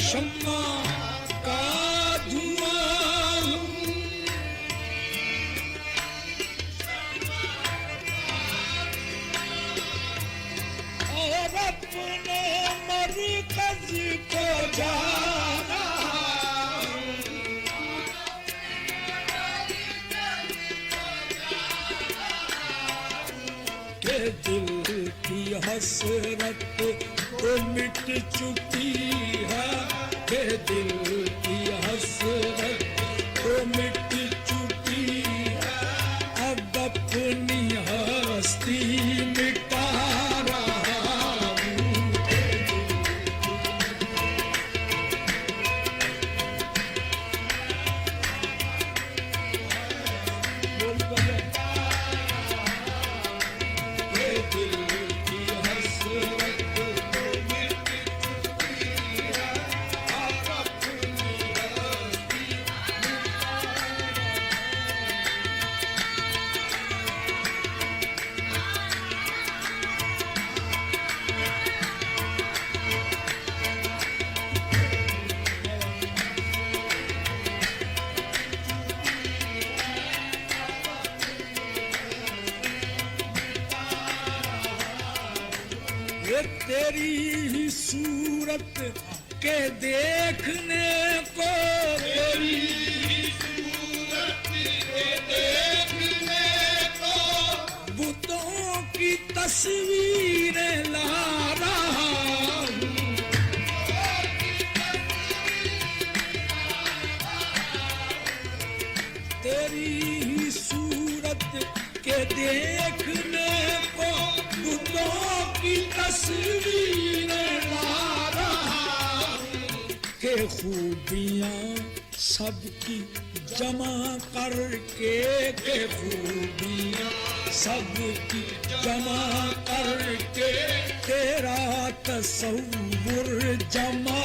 शम्मा का धुआं और अपने मरकज को जाना के दिल की हसरत तो मिट चुकी है के दिल की हसरत तो मिट चुकी है अब अपनी हस्ती मिटा रहा हूँ तेरी ही सूरत के देखने को तेरी ही सूरत के देखने को बुतों की तस्वीरें ला रहा हूँ तेरी ही सूरत के देखने को बुतों की तस्वीरें ला रहा के खूबियाँ सबकी जमा करके के खूबियाँ सबकी जमा करके तेरा तसव्वुर जमा